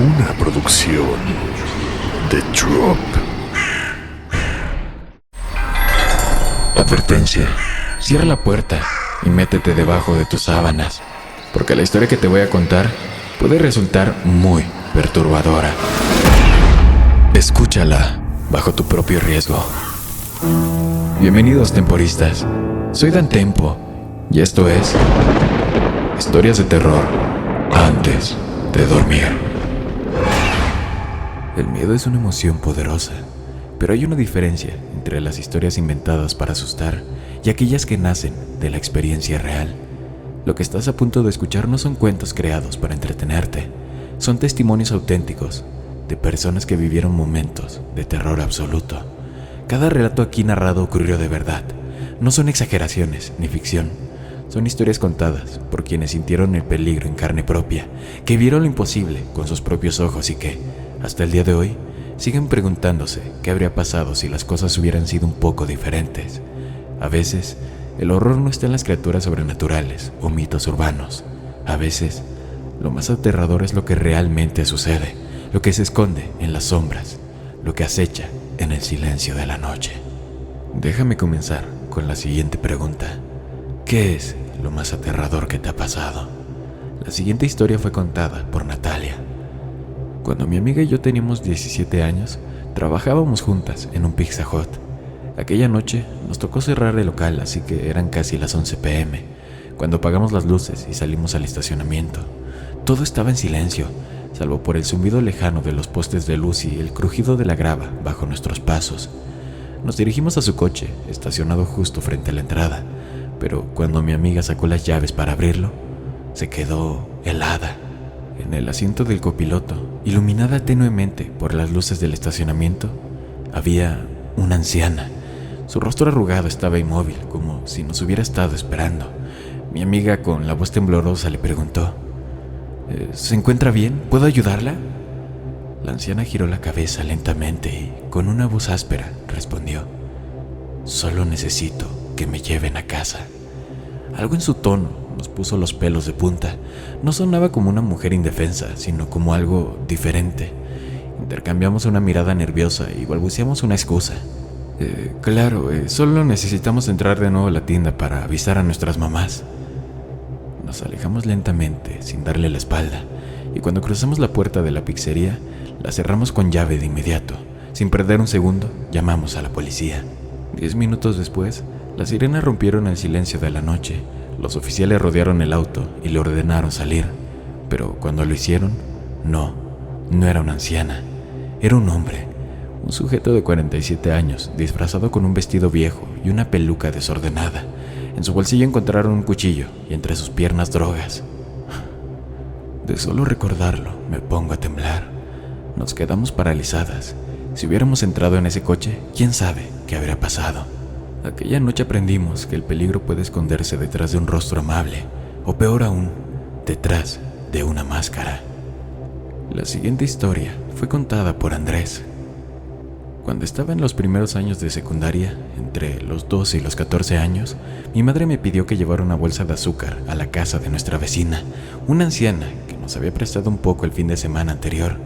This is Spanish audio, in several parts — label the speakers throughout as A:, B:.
A: Una producción de Drop. Advertencia.
B: Cierra la puerta y métete debajo de tus sábanas, porque la historia que te voy a contar puede resultar muy perturbadora. Escúchala bajo tu propio riesgo. Bienvenidos, temporistas. Soy Dan Tempo y esto es Historias de Terror antes de dormir. El miedo es una emoción poderosa, pero hay una diferencia entre las historias inventadas para asustar y aquellas que nacen de la experiencia real. Lo que estás a punto de escuchar no son cuentos creados para entretenerte, son testimonios auténticos de personas que vivieron momentos de terror absoluto. Cada relato aquí narrado ocurrió de verdad, no son exageraciones ni ficción, son historias contadas por quienes sintieron el peligro en carne propia, que vieron lo imposible con sus propios ojos y que, hasta el día de hoy, siguen preguntándose qué habría pasado si las cosas hubieran sido un poco diferentes. A veces, el horror no está en las criaturas sobrenaturales o mitos urbanos. A veces, lo más aterrador es lo que realmente sucede, lo que se esconde en las sombras, lo que acecha en el silencio de la noche. Déjame comenzar con la siguiente pregunta. ¿Qué es lo más aterrador que te ha pasado? La siguiente historia fue contada por Natalia. Cuando mi amiga y yo teníamos 17 años, trabajábamos juntas en un Pizza Hut. Aquella noche nos tocó cerrar el local, así que eran casi las 11 p.m. cuando apagamos las luces y salimos al estacionamiento. Todo estaba en silencio, salvo por el zumbido lejano de los postes de luz y el crujido de la grava bajo nuestros pasos. Nos dirigimos a su coche, estacionado justo frente a la entrada, pero cuando mi amiga sacó las llaves para abrirlo, se quedó helada. En el asiento del copiloto, iluminada tenuemente por las luces del estacionamiento, había una anciana. Su rostro arrugado estaba inmóvil, como si nos hubiera estado esperando. Mi amiga, con la voz temblorosa, le preguntó: ¿se encuentra bien? ¿Puedo ayudarla? La anciana giró la cabeza lentamente y, con una voz áspera, respondió: solo necesito que me lleven a casa. Algo en su tono nos puso los pelos de punta. No sonaba como una mujer indefensa, sino como algo diferente. Intercambiamos una mirada nerviosa y balbuceamos una excusa. Claro, solo necesitamos entrar de nuevo a la tienda para avisar a nuestras mamás. Nos alejamos lentamente, sin darle la espalda, y cuando cruzamos la puerta de la pizzería, la cerramos con llave de inmediato. Sin perder un segundo, llamamos a la policía. 10 minutos después, las sirenas rompieron el silencio de la noche. Los oficiales rodearon el auto y le ordenaron salir, pero cuando lo hicieron, no era una anciana, era un hombre, un sujeto de 47 años, disfrazado con un vestido viejo y una peluca desordenada. En su bolsillo encontraron un cuchillo y entre sus piernas drogas. De solo recordarlo, me pongo a temblar. Nos quedamos paralizadas. Si hubiéramos entrado en ese coche, quién sabe qué habría pasado. Aquella noche aprendimos que el peligro puede esconderse detrás de un rostro amable, o peor aún, detrás de una máscara. La siguiente historia fue contada por Andrés. Cuando estaba en los primeros años de secundaria, entre los 12 y los 14 años, mi madre me pidió que llevara una bolsa de azúcar a la casa de nuestra vecina, una anciana que nos había prestado un poco el fin de semana anterior.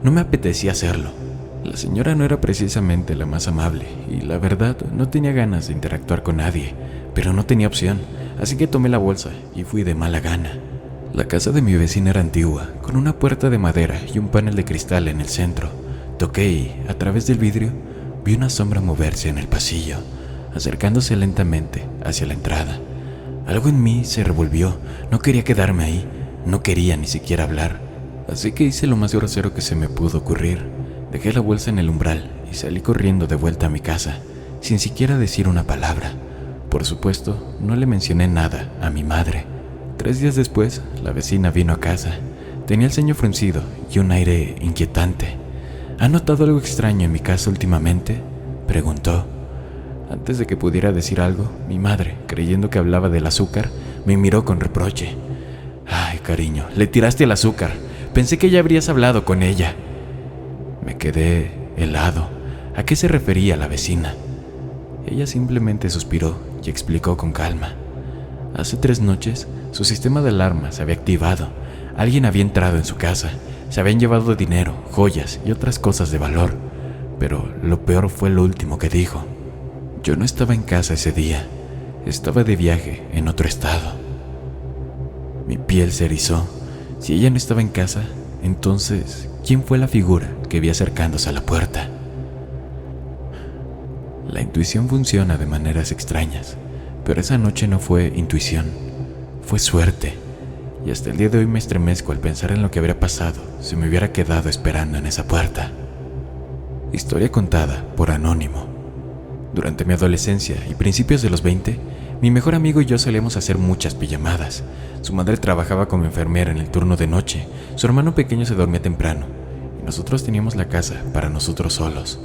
B: No me apetecía hacerlo. La señora no era precisamente la más amable y la verdad no tenía ganas de interactuar con nadie, pero no tenía opción, así que tomé la bolsa y fui de mala gana. La casa de mi vecina era antigua, con una puerta de madera y un panel de cristal en el centro. Toqué y, a través del vidrio, vi una sombra moverse en el pasillo, acercándose lentamente hacia la entrada. Algo en mí se revolvió, no quería quedarme ahí, no quería ni siquiera hablar, así que hice lo más grosero que se me pudo ocurrir. Dejé la bolsa en el umbral y salí corriendo de vuelta a mi casa, sin siquiera decir una palabra. Por supuesto, no le mencioné nada a mi madre. 3 días después, la vecina vino a casa. Tenía el ceño fruncido y un aire inquietante. ¿Ha notado algo extraño en mi casa últimamente?, preguntó. Antes de que pudiera decir algo, mi madre, creyendo que hablaba del azúcar, me miró con reproche. Ay, cariño, le tiraste el azúcar. Pensé que ya habrías hablado con ella. Me quedé helado. ¿A qué se refería la vecina? Ella simplemente suspiró y explicó con calma. Hace 3 noches, su sistema de alarma se había activado. Alguien había entrado en su casa. Se habían llevado dinero, joyas y otras cosas de valor, pero lo peor fue lo último que dijo. Yo no estaba en casa ese día, estaba de viaje en otro estado. Mi piel se erizó. Si ella no estaba en casa, entonces, ¿quién fue la figura que vi acercándose a la puerta? La intuición funciona de maneras extrañas, pero esa noche no fue intuición, fue suerte. Y hasta el día de hoy me estremezco al pensar en lo que habría pasado si me hubiera quedado esperando en esa puerta. Historia contada por Anónimo. Durante mi adolescencia y principios de los 20, mi mejor amigo y yo solíamos hacer muchas pijamadas. Su madre trabajaba como enfermera en el turno de noche, su hermano pequeño se dormía temprano, y nosotros teníamos la casa para nosotros solos.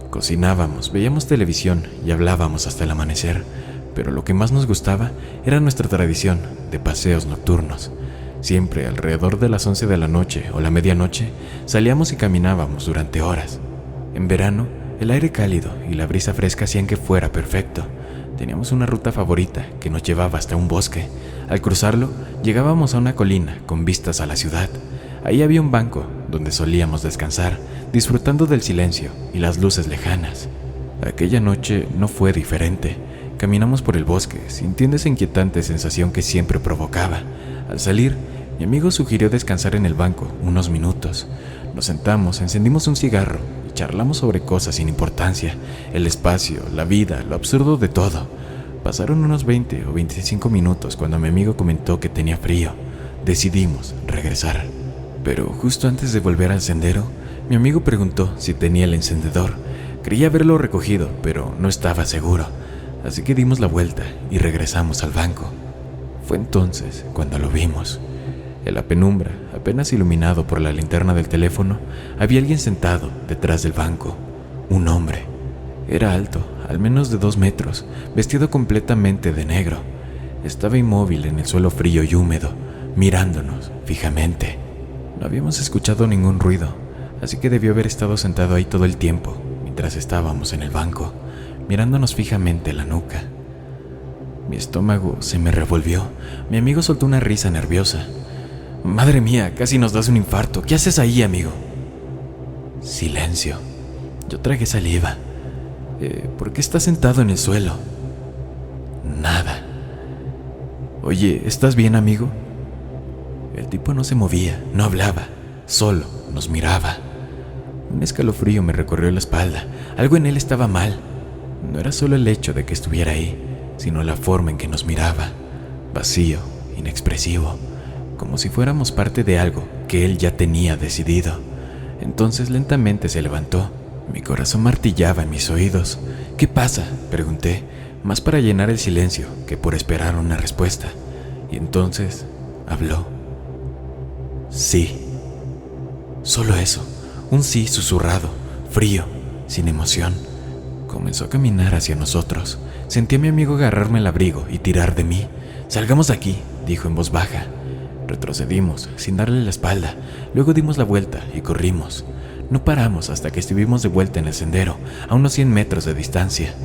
B: Cocinábamos, veíamos televisión y hablábamos hasta el amanecer, pero lo que más nos gustaba era nuestra tradición de paseos nocturnos. Siempre alrededor de las 11 de la noche o la medianoche salíamos y caminábamos durante horas. En verano, el aire cálido y la brisa fresca hacían que fuera perfecto. Teníamos una ruta favorita que nos llevaba hasta un bosque. Al cruzarlo, llegábamos a una colina con vistas a la ciudad. Ahí había un banco donde solíamos descansar, disfrutando del silencio y las luces lejanas. Aquella noche no fue diferente. Caminamos por el bosque, sintiendo esa inquietante sensación que siempre provocaba. Al salir, mi amigo sugirió descansar en el banco unos minutos. Nos sentamos, encendimos un cigarro y charlamos sobre cosas sin importancia, el espacio, la vida, lo absurdo de todo. Pasaron unos 20 o 25 minutos cuando mi amigo comentó que tenía frío. Decidimos regresar. Pero justo antes de volver al sendero, mi amigo preguntó si tenía el encendedor. Creía haberlo recogido, pero no estaba seguro. Así que dimos la vuelta y regresamos al banco. Fue entonces cuando lo vimos. En la penumbra, apenas iluminado por la linterna del teléfono, había alguien sentado detrás del banco. Un hombre. Era alto, al menos de 2 metros, vestido completamente de negro. Estaba inmóvil en el suelo frío y húmedo, mirándonos fijamente. No habíamos escuchado ningún ruido, así que debió haber estado sentado ahí todo el tiempo, mientras estábamos en el banco, mirándonos fijamente la nuca. Mi estómago se me revolvió. Mi amigo soltó una risa nerviosa. «Madre mía, casi nos das un infarto. ¿Qué haces ahí, amigo?» Silencio. Yo tragué saliva. ¿Por qué estás sentado en el suelo? Nada. Oye, ¿estás bien, amigo? El tipo no se movía, no hablaba, solo nos miraba. Un escalofrío me recorrió la espalda. Algo en él estaba mal. No era solo el hecho de que estuviera ahí, sino la forma en que nos miraba. Vacío, inexpresivo, como si fuéramos parte de algo que él ya tenía decidido. Entonces lentamente se levantó. Mi corazón martillaba en mis oídos. «¿Qué pasa?», pregunté, más para llenar el silencio que por esperar una respuesta. Y entonces habló. «Sí». Solo eso, un sí susurrado, frío, sin emoción. Comenzó a caminar hacia nosotros. Sentí a mi amigo agarrarme el abrigo y tirar de mí. «Salgamos de aquí», dijo en voz baja. Retrocedimos, sin darle la espalda. Luego dimos la vuelta y corrimos. No paramos hasta que estuvimos de vuelta en el sendero, a unos 100 metros de distancia.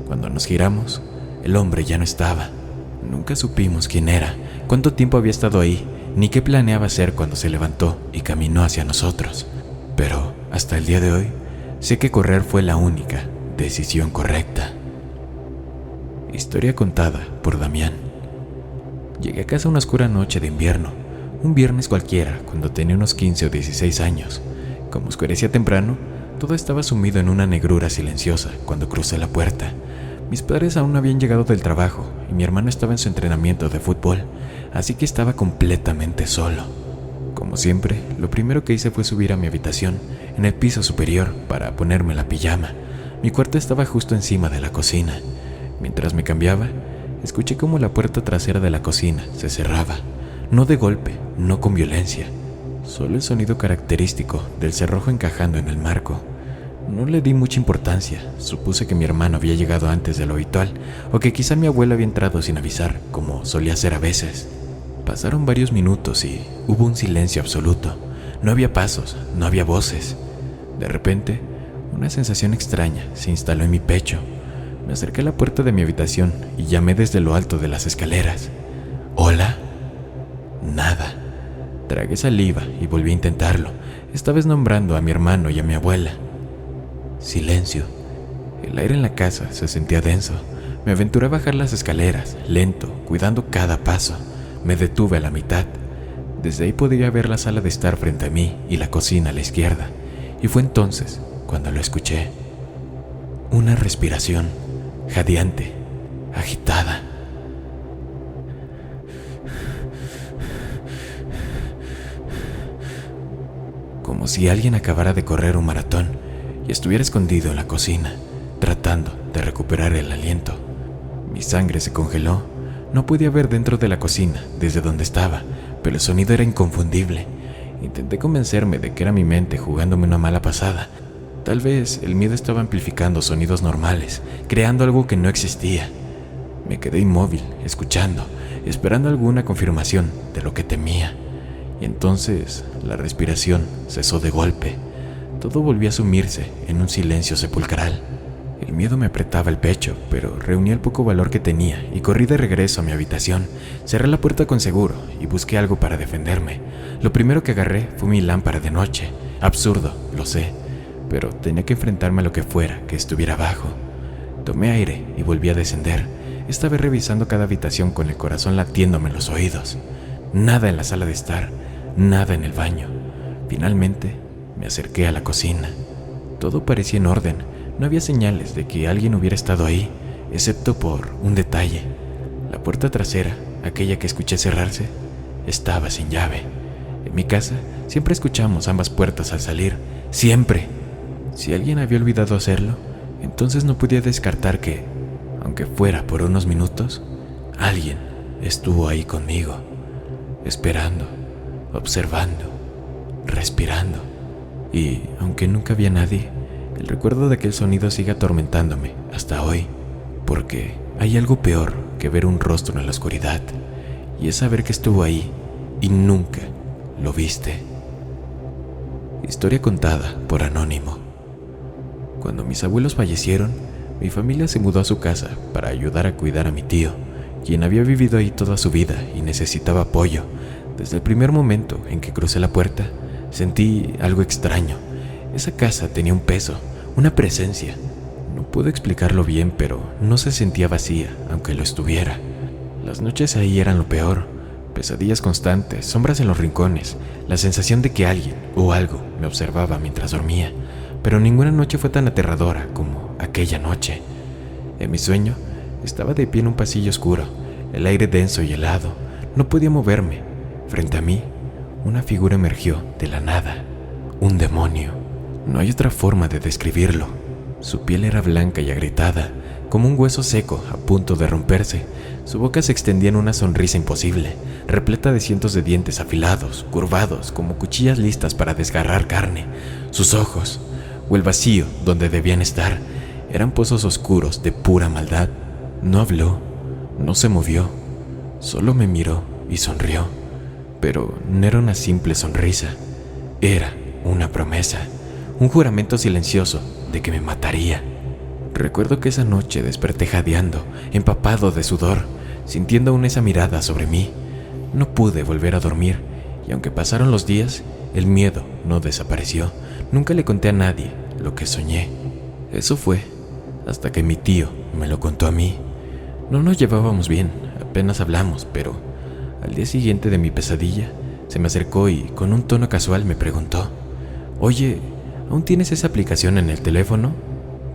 B: Cuando nos giramos, el hombre ya no estaba. Nunca supimos quién era, cuánto tiempo había estado ahí, ni qué planeaba hacer cuando se levantó y caminó hacia nosotros. Pero hasta el día de hoy, sé que correr fue la única decisión correcta. Historia contada por Damián. Llegué a casa una oscura noche de invierno, un viernes cualquiera, cuando tenía unos 15 o 16 años. Como oscurecía temprano, todo estaba sumido en una negrura silenciosa cuando crucé la puerta. Mis padres aún no habían llegado del trabajo y mi hermano estaba en su entrenamiento de fútbol, así que estaba completamente solo. Como siempre, lo primero que hice fue subir a mi habitación, en el piso superior, para ponerme la pijama. Mi cuarto estaba justo encima de la cocina. Mientras me cambiaba, escuché cómo la puerta trasera de la cocina se cerraba. No de golpe, no con violencia, solo el sonido característico del cerrojo encajando en el marco. No le di mucha importancia, supuse que mi hermano había llegado antes de lo habitual, o que quizá mi abuela había entrado sin avisar, como solía hacer a veces. Pasaron varios minutos y hubo un silencio absoluto. No había pasos, no había voces. De repente, una sensación extraña se instaló en mi pecho. Me acerqué a la puerta de mi habitación y llamé desde lo alto de las escaleras. «¿Hola?» Nada. Tragué saliva y volví a intentarlo. esta vez nombrando a mi hermano y a mi abuela. Silencio. El aire en la casa se sentía denso. Me aventuré a bajar las escaleras, lento, cuidando cada paso. Me detuve a la mitad. Desde ahí podía ver la sala de estar frente a mí y la cocina a la izquierda. Y fue entonces cuando lo escuché. Una respiración, jadeante, agitada. Como si alguien acabara de correr un maratón y estuviera escondido en la cocina, tratando de recuperar el aliento. Mi sangre se congeló. No podía ver dentro de la cocina, desde donde estaba, pero el sonido era inconfundible. Intenté convencerme de que era mi mente jugándome una mala pasada. Tal vez el miedo estaba amplificando sonidos normales, creando algo que no existía. Me quedé inmóvil, escuchando, esperando alguna confirmación de lo que temía. Y entonces la respiración cesó de golpe. Todo volvió a sumirse en un silencio sepulcral. El miedo me apretaba el pecho, pero reuní el poco valor que tenía y corrí de regreso a mi habitación. Cerré la puerta con seguro y busqué algo para defenderme. Lo primero que agarré fue mi lámpara de noche. Absurdo, lo sé, pero tenía que enfrentarme a lo que fuera que estuviera abajo. Tomé aire y volví a descender, esta vez revisando cada habitación con el corazón latiéndome en los oídos. Nada en la sala de estar, nada en el baño. Finalmente me acerqué a la cocina. Todo parecía en orden. No había señales de que alguien hubiera estado ahí, excepto por un detalle. La puerta trasera, aquella que escuché cerrarse, estaba sin llave. En mi casa siempre escuchamos ambas puertas al salir, siempre. Si alguien había olvidado hacerlo, entonces no podía descartar que, aunque fuera por unos minutos, alguien estuvo ahí conmigo, esperando, observando, respirando. Y aunque nunca había nadie, el recuerdo de aquel sonido sigue atormentándome hasta hoy, porque hay algo peor que ver un rostro en la oscuridad, y es saber que estuvo ahí y nunca lo viste. Historia contada por Anónimo. Cuando mis abuelos fallecieron, mi familia se mudó a su casa para ayudar a cuidar a mi tío, quien había vivido ahí toda su vida y necesitaba apoyo. Desde el primer momento en que crucé la puerta, sentí algo extraño. Esa casa tenía un peso, una presencia. No puedo explicarlo bien, pero no se sentía vacía, aunque lo estuviera. Las noches ahí eran lo peor. Pesadillas constantes, sombras en los rincones, la sensación de que alguien o algo me observaba mientras dormía. Pero ninguna noche fue tan aterradora como aquella noche. En mi sueño, estaba de pie en un pasillo oscuro, el aire denso y helado. No podía moverme. Frente a mí, una figura emergió de la nada. Un demonio. No hay otra forma de describirlo. Su piel era blanca y agrietada, como un hueso seco a punto de romperse. Su boca se extendía en una sonrisa imposible, repleta de cientos de dientes afilados, curvados, como cuchillas listas para desgarrar carne. Sus ojos, o el vacío donde debían estar, eran pozos oscuros de pura maldad. No habló, no se movió, solo me miró y sonrió. Pero no era una simple sonrisa, era una promesa. Un juramento silencioso de que me mataría. Recuerdo que esa noche desperté jadeando, empapado de sudor, sintiendo aún esa mirada sobre mí. No pude volver a dormir, y aunque pasaron los días, el miedo no desapareció. Nunca le conté a nadie lo que soñé. Eso fue hasta que mi tío me lo contó a mí. No nos llevábamos bien, apenas hablamos, pero al día siguiente de mi pesadilla, se me acercó y con un tono casual me preguntó: «Oye, ¿aún tienes esa aplicación en el teléfono?».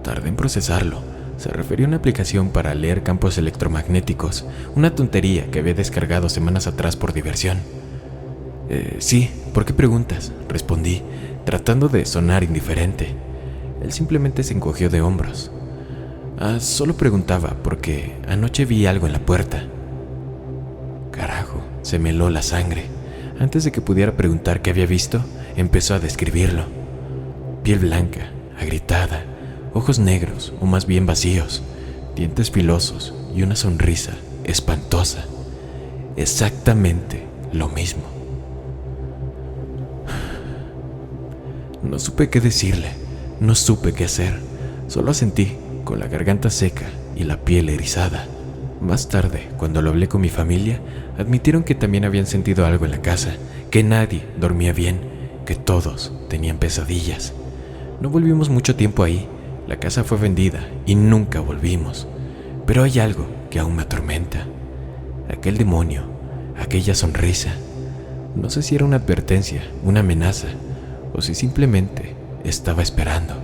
B: Tardé en procesarlo. Se refería a una aplicación para leer campos electromagnéticos, una tontería que había descargado semanas atrás por diversión. Sí, ¿por qué preguntas?, respondí, tratando de sonar indiferente. Él simplemente se encogió de hombros. Solo preguntaba porque anoche vi algo en la puerta. Carajo, se me heló la sangre. Antes de que pudiera preguntar qué había visto, empezó a describirlo. Piel blanca, agrietada, ojos negros o más bien vacíos, dientes filosos y una sonrisa espantosa. Exactamente lo mismo. No supe qué decirle, no supe qué hacer, solo asentí con la garganta seca y la piel erizada. Más tarde, cuando lo hablé con mi familia, admitieron que también habían sentido algo en la casa, que nadie dormía bien que todos tenían pesadillas. No volvimos mucho tiempo ahí, la casa fue vendida y nunca volvimos. Pero hay algo que aún me atormenta. Aquel demonio, aquella sonrisa. No sé si era una advertencia, una amenaza, o si simplemente estaba esperando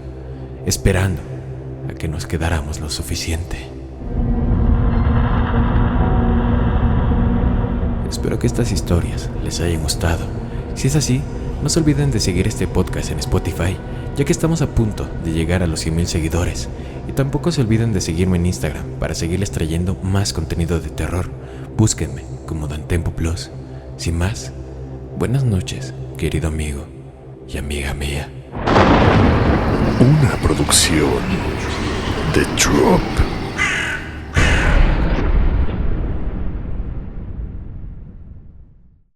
B: a que nos quedáramos lo suficiente. Espero que estas historias les hayan gustado. Si es así, no se olviden de seguir este podcast en Spotify, ya que estamos a punto de llegar a los 100,000 seguidores. Y tampoco se olviden de seguirme en Instagram para seguirles trayendo más contenido de terror. Búsquenme como Dantempo Plus. Sin más, buenas noches, querido amigo y amiga mía.
A: Una producción de Drop.